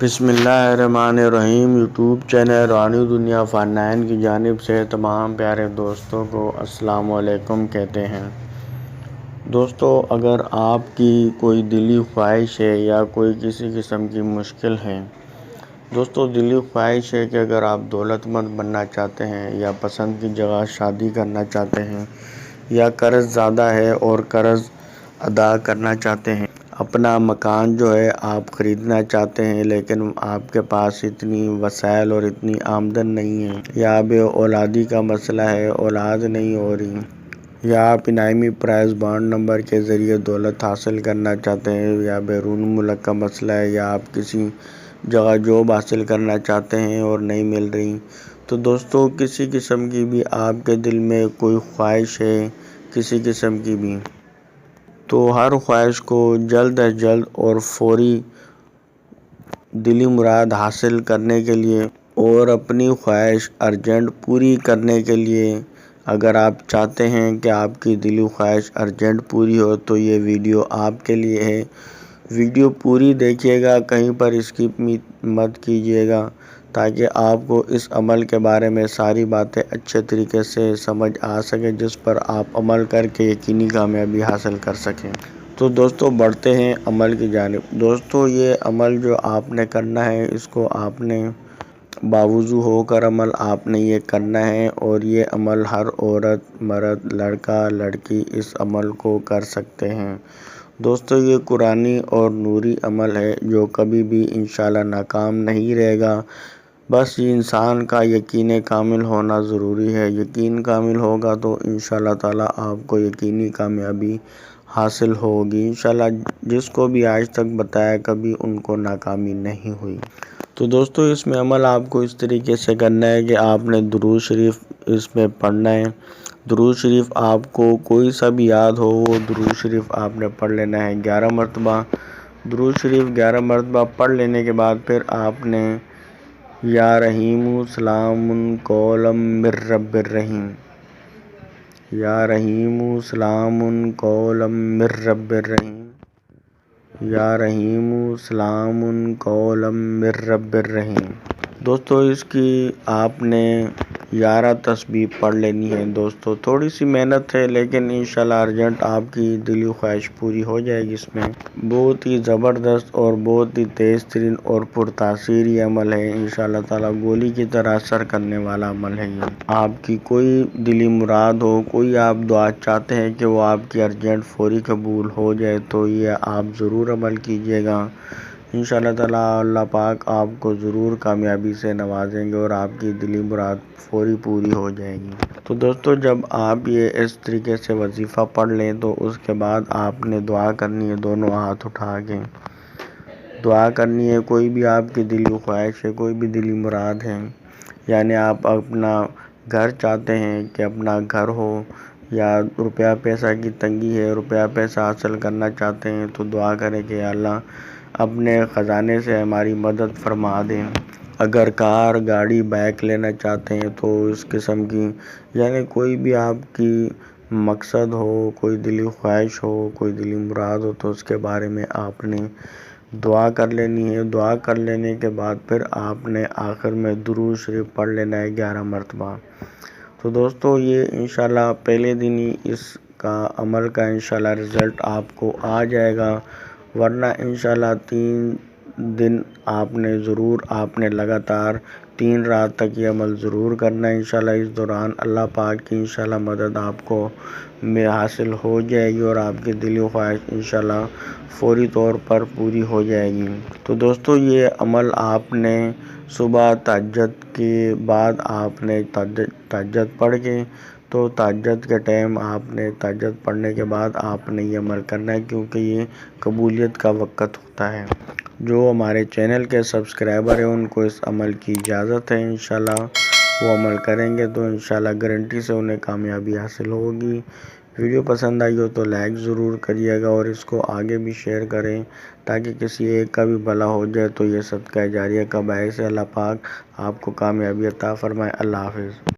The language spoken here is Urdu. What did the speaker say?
بسم اللہ الرحمن الرحیم۔ یوٹیوب چینل روحانی دنیا فن کی جانب سے تمام پیارے دوستوں کو السلام علیکم کہتے ہیں۔ دوستو، اگر آپ کی کوئی دلی خواہش ہے یا کوئی کسی قسم کی مشکل ہے، دوستو دلی خواہش ہے کہ اگر آپ دولت مند بننا چاہتے ہیں یا پسند کی جگہ شادی کرنا چاہتے ہیں یا قرض زیادہ ہے اور قرض ادا کرنا چاہتے ہیں، اپنا مکان جو ہے آپ خریدنا چاہتے ہیں لیکن آپ کے پاس اتنی وسائل اور اتنی آمدن نہیں ہے، یا بے اولادی کا مسئلہ ہے، اولاد نہیں ہو رہی، یا آپ انعامی پرائز بانڈ نمبر کے ذریعے دولت حاصل کرنا چاہتے ہیں، یا بیرون ملک کا مسئلہ ہے، یا آپ کسی جگہ جاب حاصل کرنا چاہتے ہیں اور نہیں مل رہی، تو دوستو کسی قسم کی بھی آپ کے دل میں کوئی خواہش ہے کسی قسم کی بھی، تو ہر خواہش کو جلد از جلد اور فوری دلی مراد حاصل کرنے کے لیے اور اپنی خواہش ارجنٹ پوری کرنے کے لیے، اگر آپ چاہتے ہیں کہ آپ کی دلی خواہش ارجنٹ پوری ہو تو یہ ویڈیو آپ کے لیے ہے۔ ویڈیو پوری دیکھیے گا، کہیں پر اسکپ مت کیجیے گا، تاکہ آپ کو اس عمل کے بارے میں ساری باتیں اچھے طریقے سے سمجھ آ سکے، جس پر آپ عمل کر کے یقینی کامیابی حاصل کر سکیں۔ تو دوستو بڑھتے ہیں عمل کی جانب۔ دوستو یہ عمل جو آپ نے کرنا ہے، اس کو آپ نے باوضو ہو کر عمل آپ نے یہ کرنا ہے، اور یہ عمل ہر عورت، مرد، لڑکا، لڑکی اس عمل کو کر سکتے ہیں۔ دوستو یہ قرآنی اور نوری عمل ہے جو کبھی بھی انشاءاللہ ناکام نہیں رہے گا، بس یہ انسان کا یقین کامل ہونا ضروری ہے۔ یقین کامل ہوگا تو انشاءاللہ تعالی آپ کو یقینی کامیابی حاصل ہوگی۔ انشاءاللہ جس کو بھی آج تک بتایا کبھی ان کو ناکامی نہیں ہوئی۔ تو دوستو اس میں عمل آپ کو اس طریقے سے کرنا ہے کہ آپ نے درود شریف اس میں پڑھنا ہے۔ درود شریف آپ کو کوئی سا بھی یاد ہو، وہ درود شریف آپ نے پڑھ لینا ہے 11 مرتبہ۔ درود شریف 11 مرتبہ پڑھ لینے کے بعد پھر آپ نے یا رحیم سلام قولا من رب الرحیم، یا رحیم سلام قولا من رب الرحیم، یا رحیم سلام قولا من رب الرحیم۔ دوستو اس کی آپ نے 11 تسبیح پڑھ لینی ہے۔ دوستو تھوڑی سی محنت ہے لیکن انشاءاللہ ارجنٹ آپ کی دلی خواہش پوری ہو جائے گی۔ اس میں بہت ہی زبردست اور بہت ہی تیز ترین اور پرتاثیر یہ عمل ہے۔ انشاءاللہ تعالی گولی کی طرح اثر کرنے والا عمل ہے یہ۔ آپ کی کوئی دلی مراد ہو، کوئی آپ دعا چاہتے ہیں کہ وہ آپ کی ارجنٹ فوری قبول ہو جائے، تو یہ آپ ضرور عمل کیجیے گا۔ انشاءاللہ تعالی اللہ پاک آپ کو ضرور کامیابی سے نوازیں گے اور آپ کی دلی مراد فوری پوری ہو جائے گی۔ تو دوستو جب آپ یہ اس طریقے سے وظیفہ پڑھ لیں تو اس کے بعد آپ نے دعا کرنی ہے، دونوں ہاتھ اٹھا کے دعا کرنی ہے۔ کوئی بھی آپ کی دلی خواہش ہے، کوئی بھی دلی مراد ہے، یعنی آپ اپنا گھر چاہتے ہیں کہ اپنا گھر ہو، یا روپیہ پیسہ کی تنگی ہے، روپیہ پیسہ حاصل کرنا چاہتے ہیں، تو دعا کریں کہ یا اللہ اپنے خزانے سے ہماری مدد فرما دیں۔ اگر کار، گاڑی، بائک لینا چاہتے ہیں تو اس قسم کی، یعنی کوئی بھی آپ کی مقصد ہو، کوئی دلی خواہش ہو، کوئی دلی مراد ہو، تو اس کے بارے میں آپ نے دعا کر لینی ہے۔ دعا کر لینے کے بعد پھر آپ نے آخر میں درود شریف پڑھ لینا ہے 11 مرتبہ۔ تو دوستو یہ انشاءاللہ پہلے دن ہی اس کا عمل کا انشاءاللہ رزلٹ آپ کو آ جائے گا، ورنہ انشاءاللہ 3 دن آپ نے لگاتار 3 رات تک یہ عمل ضرور کرنا ہے۔ انشاءاللہ اس دوران اللہ پاک کی انشاءاللہ مدد آپ کو میں حاصل ہو جائے گی اور آپ کی دلی خواہش انشاءاللہ فوری طور پر پوری ہو جائے گی۔ تو دوستو یہ عمل آپ نے صبح تہجد کے بعد آپ نے تہجد پڑھ کے، تو تہجد کے ٹائم آپ نے تہجد پڑھنے کے بعد آپ نے یہ عمل کرنا ہے، کیونکہ یہ قبولیت کا وقت ہوتا ہے۔ جو ہمارے چینل کے سبسکرائبر ہیں ان کو اس عمل کی اجازت ہے، انشاءاللہ وہ عمل کریں گے تو انشاءاللہ گارنٹی سے انہیں کامیابی حاصل ہوگی۔ ویڈیو پسند آئی ہو تو لائک ضرور کریے گا اور اس کو آگے بھی شیئر کریں، تاکہ کسی ایک کا بھی بھلا ہو جائے، تو یہ صدقہ جاریہ کا باعث ہے۔ اللہ پاک آپ کو کامیابی عطا فرمائے۔ اللہ حافظ۔